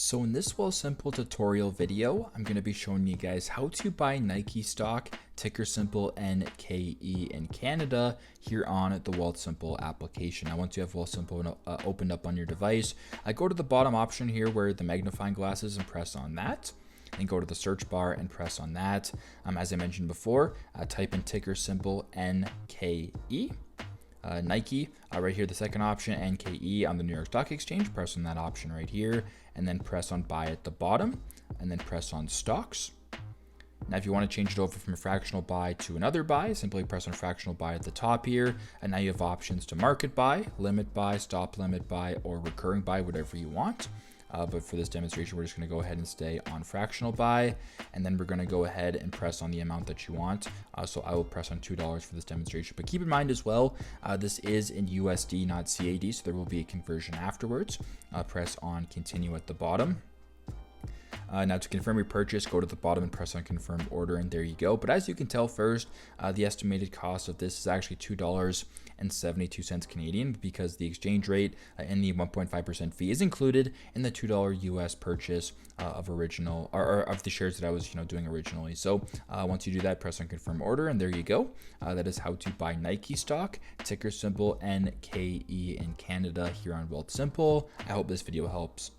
So in this Wealthsimple tutorial video, I'm going to be showing you guys how to buy Nike stock, ticker symbol NKE in Canada here on the Wealthsimple application. Now, once you have Wealthsimple opened up on your device, go to the bottom option here where the magnifying glass is and press on that. And go to the search bar and press on that. As I mentioned before, type in ticker symbol NKE. Nike, right here, the second option, NKE on the New York Stock Exchange. Press on that option right here, and then press on buy at the bottom, and then press on stocks. Now, if you want to change it over from a fractional buy to another buy, simply press on fractional buy at the top here, and now you have options to market buy, limit buy, stop limit buy, or recurring buy, whatever you want. But for this demonstration, we're just going to go ahead and stay on fractional buy, and then we're going to go ahead and press on the amount that you want. So I will press on $2 for this demonstration. But keep in mind as well, this is in USD, not CAD, so there will be a conversion afterwards. Press on continue at the bottom. Now to confirm your purchase, go to the bottom and press on confirm order, and there you go. But as you can tell first, the estimated cost of this is actually $2.72 Canadian, because the exchange rate and the 1.5% fee is included in the $2 US purchase of original or of the shares that I was doing originally. So once you do that, press on confirm order, and there you go. That is how to buy Nike stock, ticker symbol NKE in Canada here on Wealthsimple. I hope this video helps.